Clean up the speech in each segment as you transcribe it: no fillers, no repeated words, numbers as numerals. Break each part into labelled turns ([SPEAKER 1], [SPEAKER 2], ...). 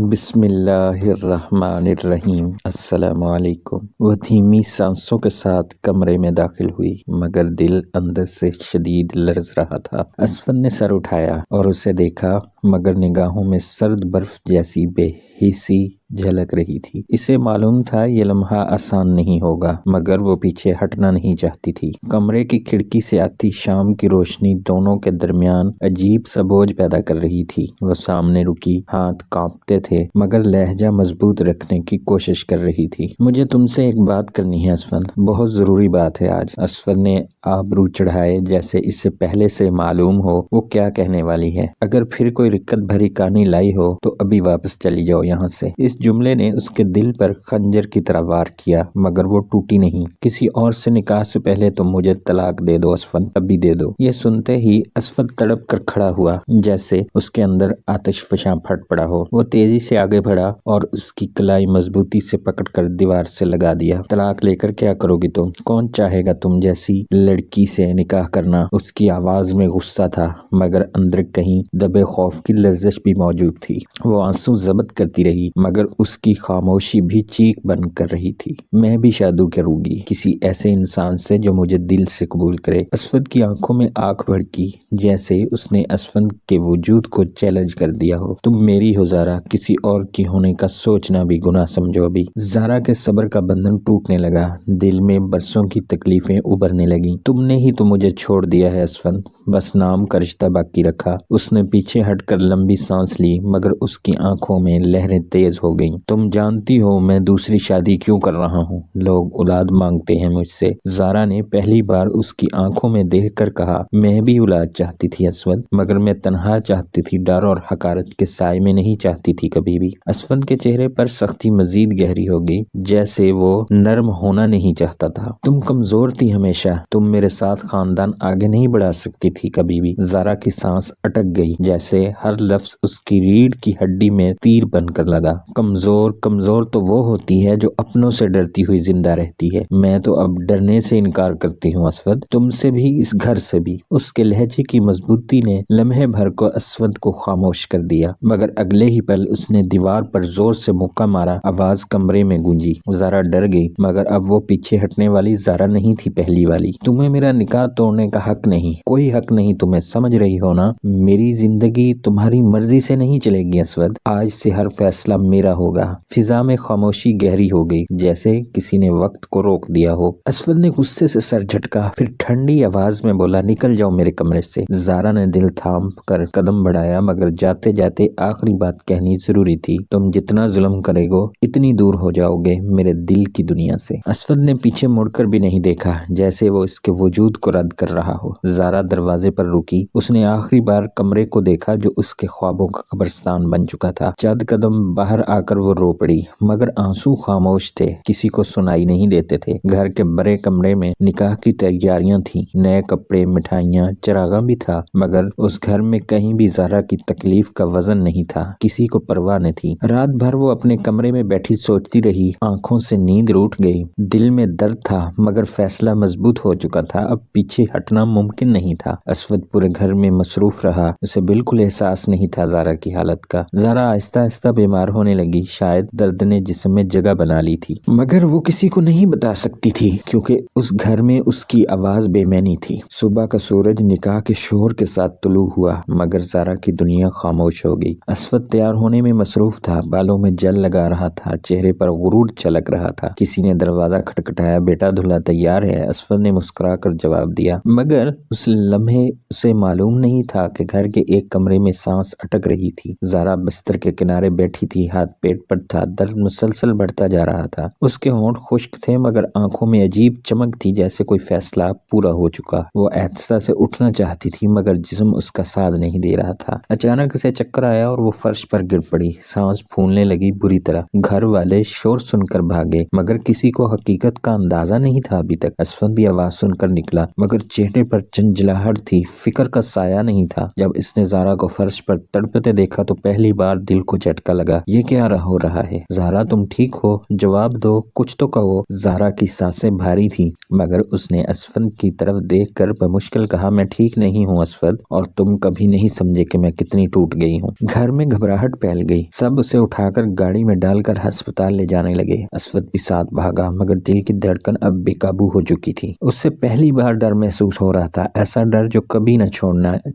[SPEAKER 1] بسم اللہ الرحمن الرحیم۔ السلام علیکم۔ وہ دھیمی سانسوں کے ساتھ کمرے میں داخل ہوئی، مگر دل اندر سے شدید لرز رہا تھا۔ اسفند نے سر اٹھایا اور اسے دیکھا، مگر نگاہوں میں سرد برف جیسی بے حسی جھلک رہی تھی۔ اسے معلوم تھا یہ لمحہ آسان نہیں ہوگا، مگر وہ پیچھے ہٹنا نہیں چاہتی تھی۔ کمرے کی کھڑکی سے آتی شام کی روشنی دونوں کے درمیان عجیب سا بوجھ پیدا کر رہی تھی۔ وہ سامنے رکی، ہاتھ کانپتے تھے، مگر لہجہ مضبوط رکھنے کی کوشش کر رہی تھی۔ مجھے تم سے ایک بات کرنی ہے اسفند، بہت ضروری بات ہے آج۔ اسفند نے آبرو چڑھائے، جیسے اس سے پہلے سے معلوم ہو وہ کیا کہنے والی ہے۔ اگر پھر کوئی رکت بھری کہانی لائی ہو تو ابھی واپس چلی جاؤ یہاں سے۔ اس جملے نے اس کے دل پر خنجر کی طرح وار کیا، مگر وہ ٹوٹی نہیں۔ کسی اور سے نکاح سے پہلے تم مجھے طلاق دے دو اسفند، ابھی دے دو۔ یہ سنتے ہی اسفند تڑپ کر کھڑا ہوا، جیسے اس کے اندر آتش فشاں پھٹ پڑا ہو۔ وہ تیزی سے آگے بڑھا اور اس کی کلائی مضبوطی سے پکڑ کر دیوار سے لگا دیا۔ طلاق لے کر کیا کرو گی تم؟ کون چاہے گا تم جیسی لڑکی سے نکاح کرنا؟ اس کی آواز میں غصہ تھا، مگر اندر کہیں دبے خوف کی لرزش بھی موجود تھی۔ وہ آنسو ضبط کرتی رہی، مگر اس کی خاموشی بھی چیخ بن کر رہی تھی۔ میں بھی شادی کروں گی کسی ایسے انسان سے جو مجھے دل سے قبول کرے۔ اسفند کی آنکھوں میں آگ بھڑکی، جیسے اس نے اسفند کے وجود کو چیلنج کر دیا ہو۔ تم میری ہو زارا، کسی اور کی ہونے کا سوچنا بھی گناہ سمجھو ابھی۔ زارا کے صبر کا بندھن ٹوٹنے لگا، دل میں برسوں کی تکلیفیں ابھرنے لگیں۔ تم نے ہی تو مجھے چھوڑ دیا ہے اسفند، بس نام کا رشتہ باقی رکھا۔ اس نے پیچھے ہٹ کر لمبی سانس لی، مگر اس کی آنکھوں میں لہریں تیز ہو گئیں۔ تم جانتی ہو میں دوسری شادی کیوں کر رہا ہوں؟ لوگ اولاد مانگتے ہیں مجھ سے۔ زارا نے پہلی بار اس کی آنکھوں میں دیکھ کر کہا، میں بھی اولاد چاہتی تھی اسفند، مگر میں تنہا چاہتی تھی، ڈر اور حقارت کے سائے میں نہیں چاہتی تھی کبھی بھی۔ اسفند کے چہرے پر سختی مزید گہری ہو گئی، جیسے وہ نرم ہونا نہیں چاہتا تھا۔ تم کمزور تھی ہمیشہ، تم میرے ساتھ خاندان آگے نہیں بڑھا سکتی تھی کبھی بھی۔ زارا کی سانس اٹک گئی، جیسے ہر لفظ اس کی ریڑھ کی ہڈی میں تیر بن کر لگا۔ کمزور تو وہ ہوتی ہے جو اپنوں سے ڈرتی ہوئی زندہ رہتی ہے۔ میں تو اب ڈرنے سے انکار کرتی ہوں اسفند، تم سے بھی، اس گھر سے بھی۔ اس کے لہجے کی مضبوطی نے لمحے بھر کو اسفند کو خاموش کر دیا، مگر اگلے ہی پل اس نے دیوار پر زور سے مکہ مارا۔ آواز کمرے میں گونجی۔ زارا ڈر گئی، مگر اب وہ پیچھے ہٹنے والی زارا نہیں تھی پہلی والی۔ تمہیں میرا نکاح توڑنے کا حق نہیں، کوئی حق نہیں تمہیں، سمجھ رہی ہو نا؟ میری زندگی تمہاری مرضی سے نہیں چلے گی اسفند، آج سے ہر فیصلہ میرا ہوگا۔ فضا میں خاموشی گہری ہو گئی، جیسے کسی نے وقت کو روک دیا ہو۔ اسفند نے غصے سے سر جھٹکا، پھر ٹھنڈی آواز میں بولا، نکل جاؤ میرے کمرے سے۔ زارا نے دل تھام کر قدم بڑھایا، مگر جاتے جاتے آخری بات کہنی ضروری تھی، تم جتنا ظلم کرے گو اتنی دور ہو جاؤ گے میرے دل کی دنیا سے۔ اسفند نے پیچھے مڑ کر بھی نہیں دیکھا، جیسے وہ اس کے وجود کو رد کر رہا ہو۔ زارا دروازے پر رکی، اس نے آخری بار کمرے کو دیکھا جو اس کے خوابوں کا قبرستان بن چکا تھا۔ چند قدم باہر آ کر وہ رو پڑی، مگر آنسو خاموش تھے، کسی کو سنائی نہیں دیتے تھے۔ گھر کے بڑے کمرے میں نکاح کی تیاریاں تھیں، نئے کپڑے، مٹھائیاں، چراغاں بھی تھا، مگر اس گھر میں کہیں بھی زارا کی تکلیف کا وزن نہیں تھا، کسی کو پرواہ نہ تھی۔ رات بھر وہ اپنے کمرے میں بیٹھی سوچتی رہی، آنکھوں سے نیند روٹ گئی، دل میں درد تھا، مگر فیصلہ مضبوط ہو چکا تھا، اب پیچھے ہٹنا ممکن نہیں تھا۔ اسفند پورے گھر میں مصروف رہا، اسے بالکل احساس نہیں تھا زارا کی حالت کا۔ زارا آہستہ آہستہ بیمار ہونے لگی، شاید درد نے جسم میں جگہ بنا لی تھی، مگر وہ کسی کو نہیں بتا سکتی تھی، کیونکہ اس گھر میں اس کی آواز بے معنی تھی۔ صبح کا سورج نکاح کے شور کے ساتھ طلوع ہوا، مگر زارا کی دنیا خاموش ہو گئی۔ اسفند تیار ہونے میں مصروف تھا، بالوں میں جل لگا رہا تھا، چہرے پر غرور چلک رہا تھا۔ کسی نے دروازہ کھٹکھٹایا، بیٹا دلہا تیار ہے، اسفند نے مسکرا کر جواب دیا، مگر اس لمحے اسے معلوم نہیں تھا کہ گھر کے ایک کمرے میں سانس اٹک رہی تھی۔ زارا بستر کے کنارے بیٹھی تھی، ہاتھ پیٹ پر تھا، درد مسلسل بڑھتا جا رہا تھا۔ اس کے ہونٹ خشک تھے، مگر آنکھوں میں عجیب چمک تھی، جیسے کوئی فیصلہ پورا ہو چکا۔ وہ آہستہ سے اٹھنا چاہتی تھی، مگر جسم اس کا ساتھ نہیں دے رہا تھا۔ اچانک اسے چکر آیا اور وہ فرش پر گر پڑی، سانس پھولنے لگی بری طرح۔ گھر والے شور سن کر بھاگے، مگر کسی کو حقیقت کا اندازہ نہیں تھا ابھی تک۔ اسفند بھی آواز سن کر نکلا، مگر چہرے پر جھنجھلاہٹ تھی، فکر کا سایہ نہیں تھا۔ جب اس نے زارا کو فرش پر تڑپتے دیکھا تو پہلی بار دل کو جھٹکا لگا۔ یہ کیا ہو رہا ہے۔ زہرا تم ٹھیک ہو؟ جواب دو، کچھ تو کہو۔ زہرا کی سانسیں بھاری تھیں مگر اس نے اسفند کی طرف دیکھ کر بمشکل کہا، میں ٹھیک نہیں ہوں اسفند، اور تم کبھی نہیں سمجھے کہ میں کتنی ٹوٹ گئی ہوں۔ گھر میں گھبراہٹ پھیل گئی، سب اسے اٹھا کر گاڑی میں ڈال کر ہسپتال لے جانے لگے۔ اسفند بھی ساتھ بھاگا مگر دل کی دھڑکن اب بے قابو ہو چکی تھی۔ اس سے پہلی بار ڈر محسوس ہو رہا تھا، ایسا ڈر جو کبھی نہ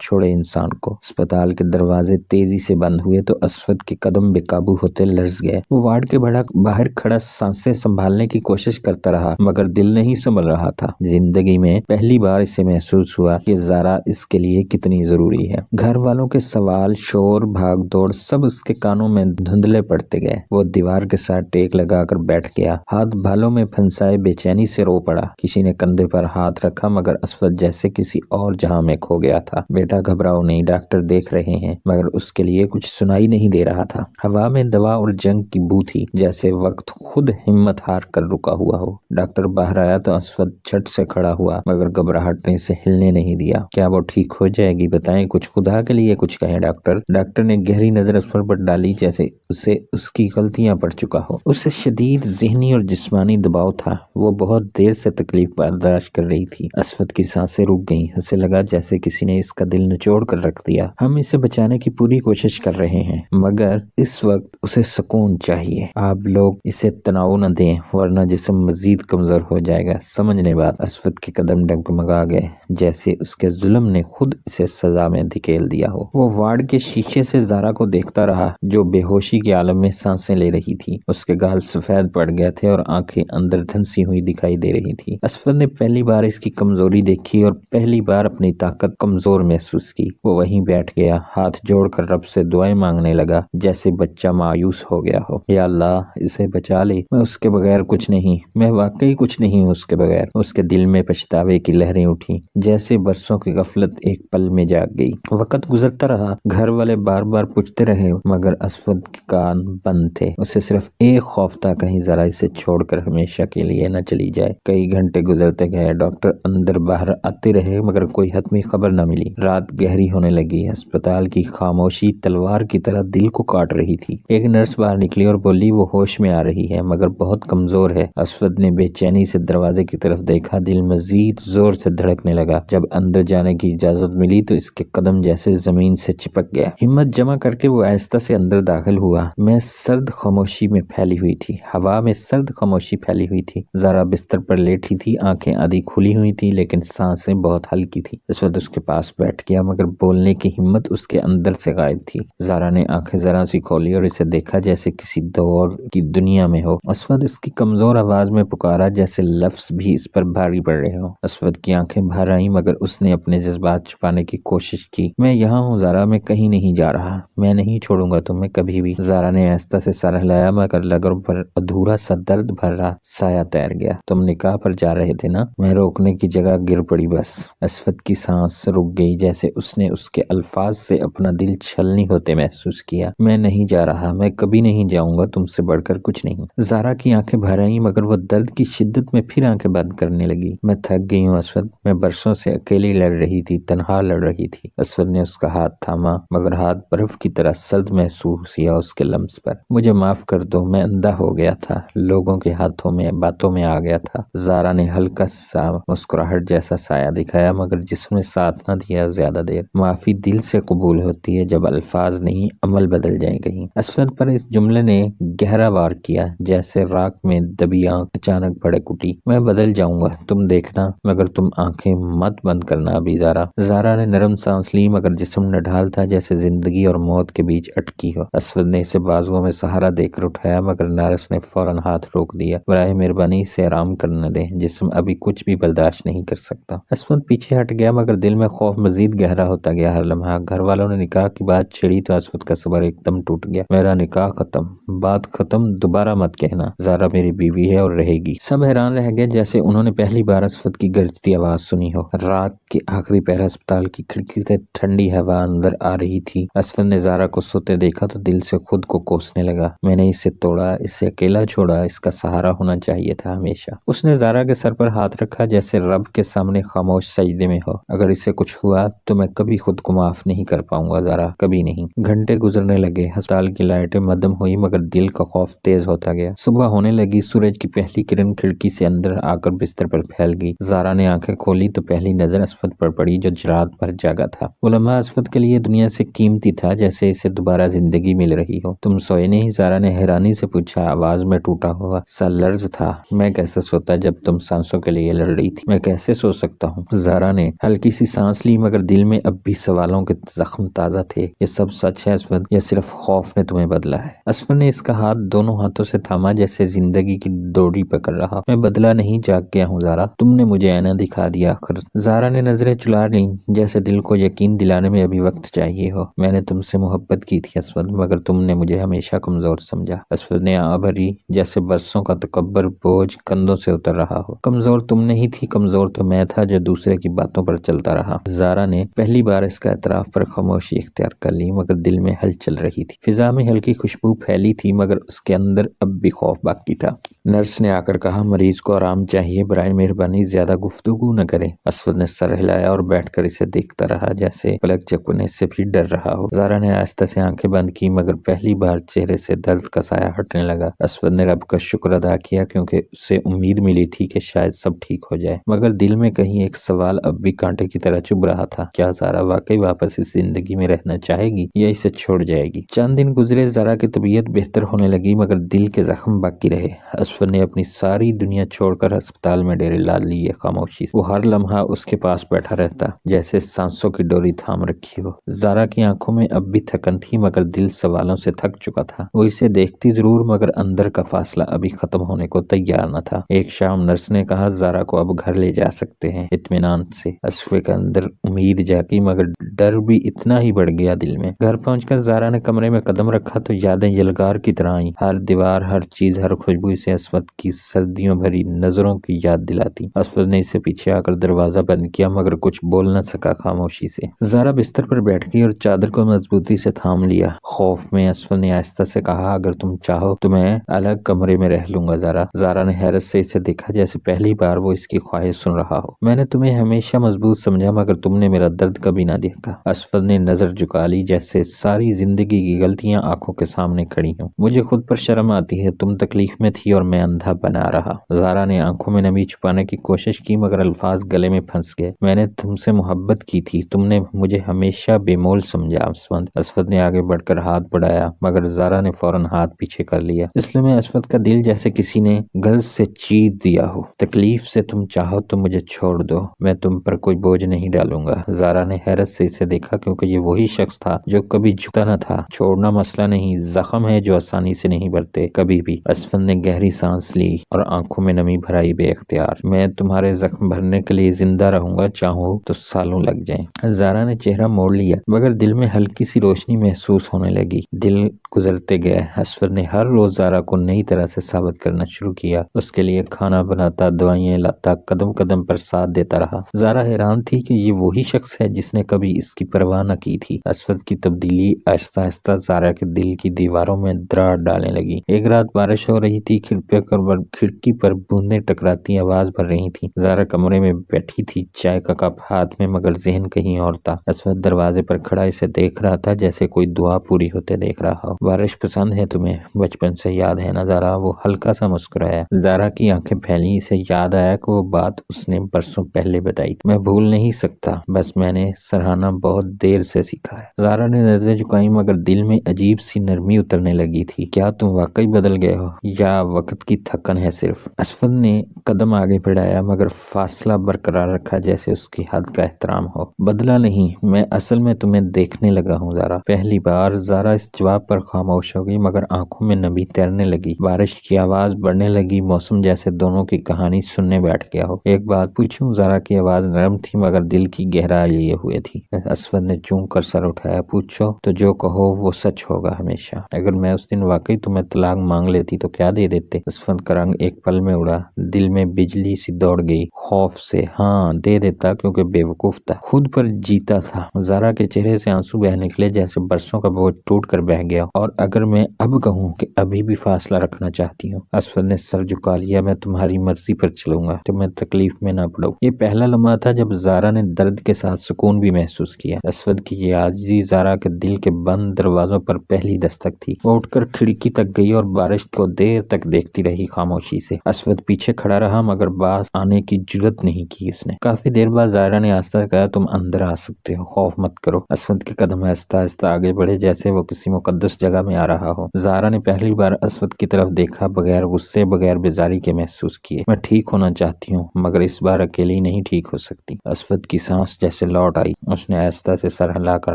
[SPEAKER 1] چھوڑے انسان کو۔ اسپتال کے دروازے تیزی سے بند ہوئے تو اسفند کے قدم بے قابو ہوتے لرز گئے۔ وہ وارڈ کے باہر کھڑا سانسیں سنبھالنے کی کوشش کرتا رہا مگر دل نہیں سنبھل رہا تھا۔ زندگی میں پہلی بار اسے محسوس ہوا کہ زہرا اس کے لیے کتنی ضروری ہے۔ گھر والوں کے سوال، شور، بھاگ دوڑ سب اس کے کانوں میں دھندلے پڑتے گئے۔ وہ دیوار کے ساتھ ٹیک لگا کر بیٹھ گیا، ہاتھ بالوں میں پھنسائے بے چینی سے رو پڑا۔ کسی نے کندھے پر ہاتھ رکھا مگر اسفند جیسے کسی اور جہاں میں کھو گیا تھا۔ بیٹا گھبراؤ نہیں، ڈاکٹر دیکھ رہے ہیں، مگر اس کے لیے کچھ سنائی نہیں دے رہا تھا۔ ہوا میں دوا اور جنگ کی بو تھی، جیسے وقت خود ہمت ہار کر رکا ہوا ہو۔ ڈاکٹر باہر آیا تو اسفند جھٹ سے کھڑا ہوا مگر گھبراہٹ نے اسے ہلنے نہیں دیا۔ کیا وہ ٹھیک ہو جائے گی؟ بتائیں کچھ، خدا کے لیے کچھ کہیں ڈاکٹر۔ ڈاکٹر نے گہری نظر اسفند پر ڈالی جیسے اسے اس کی غلطیاں پڑ چکا ہو۔ اسے شدید ذہنی اور جسمانی دباؤ تھا، وہ بہت دیر سے تکلیف برداشت کر رہی تھی۔ اسفند کی سانسیں رک گئیں، اسے لگا جیسے کسی نے اس کا دل نچوڑ کر رکھ دیا۔ ہم اسے بچانے کی پوری کوشش کر رہے ہیں مگر اس وقت اسے سکون چاہیے۔ آپ لوگ اسے تناؤ نہ دیں ورنہ جسم مزید کمزور ہو جائے گا۔ سمجھنے بات۔ اسفند کے قدم ڈگمگا گئے جیسے اس کے ظلم نے خود اسے سزا میں دھکیل دیا ہو۔ وہ وارڈ کے شیشے سے زہرا کو دیکھتا رہا جو بے ہوشی کے عالم میں سانسیں لے رہی تھی۔ اس کے گال سفید پڑ گئے تھے اور آنکھیں اندر دھنسی ہوئی دکھائی دے رہی تھی۔ اسفند نے پہلی بار اس کی کمزوری دیکھی اور پہلی بار اپنی طاقت کمزور محسوس کی۔ وہ وہیں بیٹھ گیا، ہاتھ جوڑ کر رب سے دعائیں مانگنے لگا جیسے بچہ مایوس ہو گیا ہو۔ یا اللہ اسے بچا لے، میں اس کے بغیر کچھ نہیں، میں واقعی کچھ نہیں ہوں اس کے بغیر۔ اس کے دل میں پچھتاوے کی لہریں اٹھی جیسے برسوں کی غفلت ایک پل میں جاگ گئی۔ وقت گزرتا رہا، گھر والے بار بار پوچھتے رہے مگر اسفند کے کان بند تھے۔ اسے صرف ایک خوف تھا کہیں ذرا اسے چھوڑ کر ہمیشہ کے لیے نہ چلی جائے۔ کئی گھنٹے گزرتے گئے، ڈاکٹر اندر باہر آتے رہے مگر کوئی حتمی خبر نہ ملی۔ رات گہری ہونے لگی، اسپتال کی خاموشی تلوار کی طرح دل کو کاٹ رہی تھی۔ ایک نرس باہر نکلی اور بولی وہ ہوش میں آ رہی ہے مگر بہت کمزور ہے۔ اسفند نے بے چینی سے دروازے کی طرف دیکھا، دل مزید زور سے دھڑکنے لگا۔ جب اندر جانے کی اجازت ملی تو اس کے قدم جیسے زمین سے چپک گیا۔ ہمت جمع کر کے وہ آہستہ سے اندر داخل ہوا۔ میں سرد خاموشی میں پھیلی ہوئی تھی، ہوا میں سرد خاموشی پھیلی ہوئی تھی۔ زہرا بستر پر لیٹی تھی، آنکھیں آدھی کھلی ہوئی تھی لیکن سانسیں بہت ہلکی تھی۔ اسفند اس کے پاس بیٹھ گیا مگر بولنے کی ہمت اس کے اندر سے غائب تھی۔ زہرا نے آنکھیں ذرا سی کھولی اور اسے دیکھا جیسے کسی دور کی دنیا میں ہو۔ اسفند اس کی کمزور آواز میں پکارا جیسے لفظ بھی اس پر بھاری پڑ رہے ہو۔ اسفند کی آنکھیں بھر آئیں مگر اس نے اپنے جذبات چھپانے کی کوشش کی۔ میں یہاں ہوں زہرا، میں کہیں نہیں جا رہا، میں نہیں چھوڑوں گا تمہیں کبھی بھی۔ زہرا نے آہستہ سے سر ہلایا مگر لگوں پر ادھورا سا درد بھرا سایہ تیر گیا۔ تم نکاح پر جا رہے تھے نا؟ میں روکنے کی جگہ گر پڑی بس۔ اسفند کی سانس رک گئی جیسے اس نے اس کے الفاظ سے اپنا دل چھلنی ہوتے محسوس کیا۔ میں نہیں جا رہا، میں کبھی نہیں جاؤں گا، تم سے بڑھ کر کچھ نہیں۔ زہرا کی آنکھیں بھر آئیں مگر وہ درد کی شدت میں پھر آنکھیں بند کرنے لگی۔ میں تھک گئی ہوں اسفند، میں برسوں سے اکیلی لڑ رہی تھی، تنہا لڑ رہی تھی۔ اسفند نے اس کا ہاتھ تھاما مگر ہاتھ برف کی طرح سرد محسوس ہوا اس کے لمس پر۔ مجھے معاف کر دو، میں اندھا ہو گیا تھا، لوگوں کے ہاتھوں میں باتوں میں آ گیا تھا۔ زہرا نے ہلکا سا مسکراہٹ جیسا سایہ دکھایا مگر جسم نے ساتھ نہ دیا زیادہ دیر۔ معافی دل سے قبول ہوتی ہے جب الفاظ نہیں عمل بدل جائیں کہیں۔ اسفند پر اس جملے نے گہرا وار کیا جیسے راکھ میں دبی آنکھ اچانک بھڑک اٹھی۔ میں بدل جاؤں گا، تم دیکھنا، مگر تم آنکھیں مت بند کرنا ابھی زہرا۔ زہرا نے نرم سانس لی مگر جسم نڈھال تھا جیسے زندگی اور موت کے بیچ اٹکی ہو۔ اسفند نے اسے بازوؤں میں سہارا دے کر اٹھایا مگر نرس نے فوراً ہاتھ روک دیا۔ براہ مہربانی اسے آرام کرنے دیں، جسم ابھی کچھ بھی برداشت نہیں کر سکتا۔ اسفند پیچھے ہٹ گیا مگر دل میں خوف مزید گہرا ہوتا گیا ہر لمحہ۔ گھر والوں نے نکاح کی بات چھڑی تو اسفند کا صبر ایک دم ٹوٹ گیا۔ میرا نکاح ختم، بات ختم، دوبارہ مت کہنا، زہرا میری بیوی ہے اور رہے گی۔ سب حیران رہ گئے جیسے انہوں نے پہلی بار اسفند کی گرجتی آواز سنی ہو۔ رات کے آخری پہر اسپتال کی کھڑکی سے ٹھنڈی ہوا اندر آ رہی تھی۔ اسفند نے زہرا کو سوتے دیکھا تو دل سے خود کو کوسنے لگا۔ میں نے اسے توڑا، اسے اکیلا چھوڑا، اس کا سہارا ہونا چاہیے تھا ہمیشہ۔ اس نے زہرا کے سر پر ہاتھ رکھا جیسے رب کے سامنے خاموش سجدے میں ہو۔ اگر اسے کچھ ہوا تو میں کبھی خود کو معاف نہیں کر پاؤں گا زہرا، کبھی نہیں۔ گھنٹے گزرنے لگے، ہسپتال کی لائٹیں مدھم ہوئی مگر دل کا خوف تیز ہوتا گیا۔ صبح ہونے لگی، سورج کی پہلی کرن کھڑکی سے اندر آ کر بستر پر پھیل گئی۔ زارا نے آنکھیں کھولی تو پہلی نظر اسفد پر پڑی جو رات بھر جاگا تھا۔ وہ لمحہ اسفد کے لیے دنیا سے قیمتی تھا، جیسے اسے دوبارہ زندگی مل رہی ہو۔ تم سوئے نہیں؟ زارا نے حیرانی سے پوچھا۔ آواز میں ٹوٹا ہوا سا لرز تھا۔ میں کیسے سوتا جب تم سانسوں کے لیے لڑ رہی تھی؟ میں کیسے سو سکتا ہوں؟ زارا نے ہلکی سی سانس لی، مگر دل میں اب بھی سوالوں کے زخم تازہ تھے۔ یہ سب سچ ہے اسفد یا صرف خوف نے تمہیں بدلا ہے؟ اسفد نے اس کا ہاتھ دونوں ہاتھوں سے تھاما جیسے زندگی کی ڈوری پکڑ رہا۔ میں بدلا نہیں، جاگ گیا ہوں زارا، تم نے مجھے آئینہ دکھا دیا آخر۔ زارا نے نظریں چلا لیں جیسے دل کو یقین دلانے میں ابھی وقت چاہیے ہو۔ میں نے تم سے محبت کی تھی اسفد، مگر تم نے مجھے ہمیشہ کمزور سمجھا۔ اسفد نے آہ بھری جیسے برسوں کا تکبر بوجھ کندھوں سے اتر رہا ہو۔ کمزور تم نہیں تھی، کمزور تو میں تھا جو دوسرے کی باتوں پر چلتا رہا۔ زارا نے پہلی بار اس کا اعتراف پر خاموشی اختیار کر لی، مگر دل میں ہلچل رہی تھی۔ فضا میں ہلکی خوشبو پھیلی تھی، مگر اس کے اندر اب بھی خوف باقی تھا۔ نرس نے آ کر کہا، مریض کو آرام چاہیے، برائے مہربانی زیادہ گفتگو نہ کریں۔ اسفد نے سر ہلایا اور بیٹھ کر اسے دیکھتا رہا جیسے پلک جھپکنے سے بھی ڈر رہا ہو۔ زارا نے آہستہ سے آنکھیں بند کی، مگر پہلی بار چہرے سے درد کا سایہ ہٹنے لگا۔ اسفد نے رب کا شکر ادا کیا کیونکہ اسے امید ملی تھی کہ شاید سب ٹھیک ہو جائے، مگر دل میں کہیں ایک سوال اب بھی کانٹے کی طرح چبھ رہا تھا۔ کیا زارا واقعی واپس اس زندگی میں رہنا چاہے گی یا اسے چھوڑ جائے گی؟ چند دن گزرے، زارا کی طبیعت بہتر ہونے لگی، مگر دل کے زخم باقی رہے۔ اسفد نے اپنی ساری دنیا چھوڑ کر ہسپتال میں ڈیرے ڈال لیے خاموشی سے۔ وہ ہر لمحہ اس کے پاس بیٹھا رہتا جیسے سانسوں کی ڈوری تھام رکھی ہو۔ زارا کی آنکھوں میں اب بھی تھکن تھی، مگر دل سوالوں سے تھک چکا تھا۔ وہ اسے دیکھتی ضرور، مگر اندر کا فاصلہ ابھی ختم ہونے کو تیار نہ تھا۔ ایک شام نرس نے کہا، زارا کو اب گھر لے جا سکتے ہیں اطمینان سے۔ اسفد کے اندر امید جاگی، مگر ڈر بھی اتنا ہی بڑھ گیا دل میں۔ گھر پہنچ کر زارا نے کمرے میں قدم رکھا تو یادیں یلغار کی طرح آئیں۔ ہر دیوار، ہر چیز، ہر خوشبو اسے اسفد کی سردیوں بھری نظروں کی یاد دلاتی۔ اسفد نے اسے پیچھے آ کر دروازہ بند کیا، مگر کچھ بول نہ سکا خاموشی سے۔ زارا بستر پر بیٹھ گئی اور چادر کو مضبوطی سے تھام لیا۔ خوف میں اسفد نے آہستہ سے کہا، اگر تم چاہو تو میں الگ کمرے میں رہ لوں گا زارا۔ زارا نے حیرت سے اسے دیکھا جیسے پہلی بار وہ اس کی خواہش سن رہا ہو۔ میں نے تمہیں ہمیشہ مضبوط سمجھا، مگر تم نے میرا درد کبھی نہ دیکھا۔ اسفد نے نظر جھکا لی جیسے ساری زندگی کی غلطیاں آنکھوں کے سامنے کھڑی ہوں۔ مجھے خود پر شرم آتی ہے، تم تکلیف میں تھی اور میں اندھا بنا رہا۔ زارا نے آنکھوں میں نمی چھپانے کی کوشش کی، مگر الفاظ گلے میں پھنس گئے۔ میں نے تم سے محبت کی تھی، تم نے مجھے ہمیشہ بے مول سمجھا اسفد۔ اسفد نے آگے بڑھ کر ہاتھ بڑھایا، مگر زارا نے فوراً ہاتھ پیچھے کر لیا۔ اس لمحے اسفد کا دل جیسے کسی نے غرض سے چیر دیا ہو۔ تکلیف سے تم چاہو تو مجھے چھوڑ دو، میں تم پر کوئی بوجھ نہیں ڈالوں گا۔ زارا نے حیرت سے اسے دیکھا کیونکہ یہ وہی شخص تھا جو کبھی جھکتا نہ تھا۔ چھوڑنا مسئلہ نہیں، زخم ہے جو آسانی سے نہیں بھرتے کبھی بھی۔ اسفد نے گہری سانس لی اور آنکھوں میں نمی بھرائی بے اختیار۔ میں تمہارے زخم بھرنے کے لیے زندہ رہوں گا، چاہوں تو سالوں لگ جائیں۔ زارا نے چہرہ موڑ لیا، مگر دل میں ہلکی سی روشنی محسوس ہونے لگی۔ دل گزرتے گئے، اسفد نے ہر روز زارا کو نئی طرح سے ثابت کرنا شروع کیا۔ اس کے لیے کھانا بناتا، دوائیں لاتا، قدم قدم پر ساتھ دیتا رہا۔ زارا حیران تھی کہ یہ وہی شخص ہے جس نے کبھی اس کی پرواہ نہ کی تھی۔ اسفد کی تبدیلی آہستہ آہستہ زارا کے دل کی دیواروں میں دراڑ ڈالنے لگی۔ ایک رات بارش ہو رہی تھی، کھڑکی پر بوندیں ٹکراتی آواز بھر رہی تھی۔ زارا کمرے میں بیٹھی تھی، چائے کا کپ ہاتھ میں، مگر ذہن کہیں اور تھا۔ اسفد دروازے پر کھڑا اسے دیکھ رہا تھا جیسے کوئی دعا پوری ہوتے دیکھ رہا ہو۔ بارش پسند ہے تمہیں؟ بچپن سے یاد ہے نا زارا؟ وہ ہلکا سا مسکرایا۔ زارا کی آنکھیں پھیلی، اسے یاد آیا کہ وہ بات اس نے برسوں پہلے بتائی تھی۔ میں بھول نہیں سکتا، بس میں نے سراہنا بہت دیر سے سیکھا ہے۔ زارا نے نظریں جھکائیں، مگر دل میں عجیب سی نرمی اترنے لگی تھی۔ کیا تم واقعی بدل گئے ہو یا وقت کی تھکن ہے صرف؟ اسفد نے قدم آگے بڑھایا، مگر فاصلہ برقرار رکھا جیسے اس کی حد کا احترام ہو۔ بدلا نہیں، میں اصل میں تمہیں دیکھنے لگا ہوں زارا۔ پہلی بار زارا اس جواب پر خاموش ہو گئی، مگر آنکھوں میں نمی تیرنے لگی۔ بارش کی آواز بڑھنے لگی، موسم جیسے دونوں کی کہانی سننے بیٹھ گیا ہو۔ ایک بات پوچھوں؟ زارا کی آواز نرم تھی مگر دل کی گہرائی لیے ہوئے تھی۔ اسفد نے چونک کر سر اٹھایا۔ پوچھو تو جو کہو وہ سچ ہوگا ہمیشہ۔ اگر میں اس دن واقعی تمہیں طلاق مانگ لیتی تو کیا دے دیتے؟ اسفد کا رنگ ایک پل میں اڑا، دل میں بجلی سی دوڑ گئی خوف سے۔ ہاں دے دیتا، کیونکہ بے وقوف تھا، خود پر جیتا تھا۔ زارا کے چہرے سے آنسو بہہ نکلے جیسے برسوں کا بوجھ ٹوٹ کر بہہ گیا۔ اور اگر میں اب کہوں کہ ابھی بھی فاصلہ رکھنا چاہتی ہوں؟ اسفد نے سر جھکا لیا۔ میں تمہاری مرضی پر چلوں گا، تمہیں تکلیف میں نہ پڑو۔ یہ پہلا لمحہ تھا جب زارا نے درد کے ساتھ سکون بھی محسوس کیا۔ اسفد کی یہ عاجزی زارا کے دل کے بند دروازوں پر پہلی دستک تھی۔ وہ اٹھ کر کھڑکی تک گئی اور بارش کو دیر تک دیکھتی رہی خاموشی سے۔ اسود پیچھے کھڑا رہا مگر باز آنے کی جرت نہیں کی اس نے۔ کافی دیر بعد زائرہ نے آہستہ کہا تم اندر آ سکتے ہو، خوف مت کرو۔ اسود کے قدم آہستہ آہستہ آگے بڑھے جیسے وہ کسی مقدس جگہ میں آ رہا ہو۔ زائرہ نے پہلی بار اسود کی طرف دیکھا، بغیر غصے بغیر بیزاری کے محسوس کیے۔ میں ٹھیک ہونا چاہتی ہوں مگر اس بار اکیلی نہیں ٹھیک ہو سکتی۔ اسود کی سانس جیسے لوٹ آئی، اس نے آہستہ سے سر ہلا کر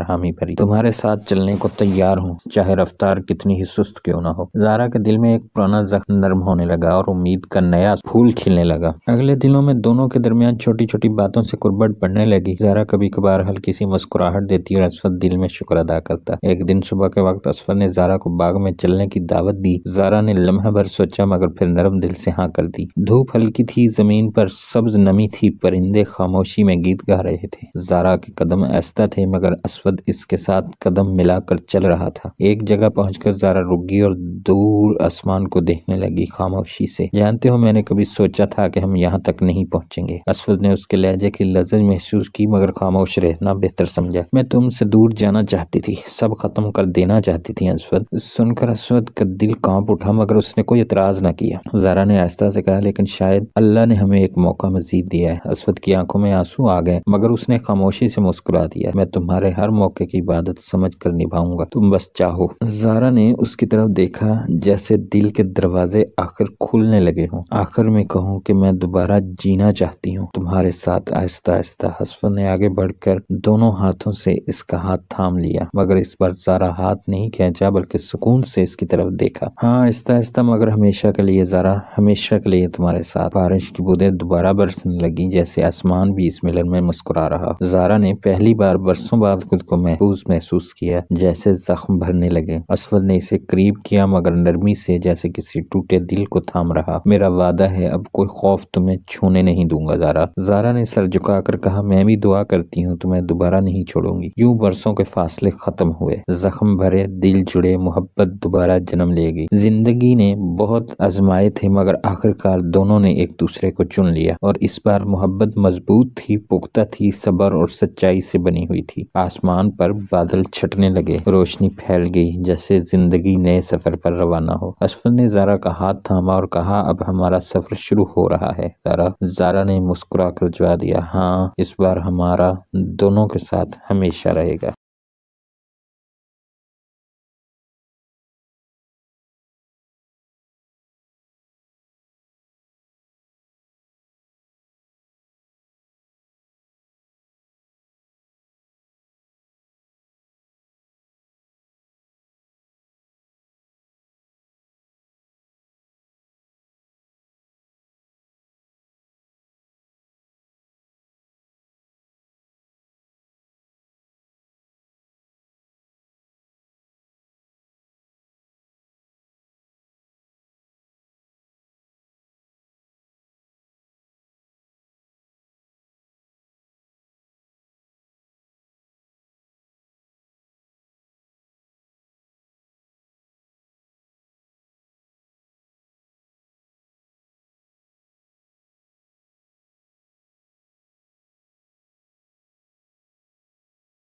[SPEAKER 1] حامی بھری۔ تمہارے ساتھ چلنے کو تیار ہوں، چاہے رفتار کتنی ہی سست کیوں نہ ہو۔ زائرہ کے دل میں ایک پرانا زخم نرم ہونے لگا اور امید کا نیا پھول کھلنے لگا۔ اگلے دنوں میں دونوں کے درمیان چھوٹی چھوٹی باتوں سے قربت بڑھنے لگی۔ زائرہ کبھی کبھار ہلکی سی مسکراہٹ دیتی اور اسود دل میں شکر ادا کرتا۔ ایک دن صبح کے وقت اسود نے زائرہ کو باغ میں چلنے کی دعوت دی۔ زائرہ نے لمحہ بھر سوچا مگر پھر نرم دل سے ہاں کر دی۔ دھوپ ہلکی تھی، زمین پر سبز نمی تھی، پرندے خاموشی میں گیت گا رہے تھے۔ زائرہ کے قدم آہستہ تھے مگر اسود اس کے ساتھ قدم ملا کر چل رہا تھا۔ ایک جگہ پہنچ کر زائرہ رک گئی اور دور آسمان کو دیکھنے لگی خاموشی سے۔ جانتے ہو میں نے کبھی سوچا تھا کہ ہم یہاں تک نہیں پہنچیں گے۔ اسود نے اس کے لہجے کی لذت محسوس کی مگر خاموش رہنا بہتر سمجھا۔ میں تم سے دور جانا چاہتی تھی، سب ختم کر دینا چاہتی تھی اسود۔ سن کر اسود کا دل کانپ اٹھا مگر اس نے کوئی اعتراض نہ کیا۔ زائرہ نے آہستہ سے کہا لیکن شاید اللہ نے ہمیں ایک موقع مزید دیا ہے۔ اسود کی آنکھوں میں آنسو آ گئے مگر اس نے خاموشی سے مسکرا دیا۔ میں تمہارے ہر موقع کی عبادت سمجھ کر نبھاؤں گا، تم بس چاہو۔ زائرہ نے اس کی طرف دیکھا جیسے دل کے دروازے آخر کھلنے لگے ہوں۔ آخر میں کہوں کہ میں دوبارہ جینا چاہتی ہوں تمہارے ساتھ۔ آہستہ آہستہ اسود نے آگے بڑھ کر دونوں ہاتھوں سے اس کا ہاتھ تھام لیا مگر اس بار زائرہ ہاتھ نہیں کھینچا بلکہ سکون سے اس کی طرف دیکھا۔ ہاں آہستہ آہستہ مگر ہمیشہ کے لیے زائرہ، ہمیشہ کے لیے تمہارے ساتھ۔ بارش کی بوندیں دوبارہ برسنے لگیں جیسے آسمان بھی اس ملن میں مسکرا رہا۔ زائرہ نے پہلی بار برسوں بعد خود کو محسوس کیا، جیسے زخم بھرنے لگے۔ اسود نے اسے قریب کیا مگر نرمی سے، جیسے کسی ٹوٹے دل کو تھام رہا۔ میرا وعدہ ہے اب کوئی خوف تمہیں چھونے نہیں دوں گا زائرہ۔ زائرہ نے سر جھکا کر کہا میں بھی دعا کرتی ہوں تمہیں دوبارہ نہیں چھوڑوں گی۔ یوں برسوں کے فاصلے ختم ہوئے، زخم بھرے دل جڑے، محبت دوبارہ جنم لے گئی۔ زندگی نے بہت آزمائے تھے مگر آخرکار دونوں نے ایک دوسرے کو چن لیا اور اس بار محبت مضبوط تھی، پختہ تھی، صبر اور سچائی سے بنی ہوئی تھی۔ آسمان پر بادل چھٹنے لگے، روشنی پھیل گئی جیسے زندگی نئے سفر پر روانہ ہو۔ اسود نے زائرہ کا ہاتھ تھاما اور کہا اب ہمارا سفر شروع ہو رہا ہے زائرہ۔ زائرہ نے مسکرا کر جواب دیا ہاں، اس بار ہمارا دونوں کے ساتھ ہمیشہ رہے گا۔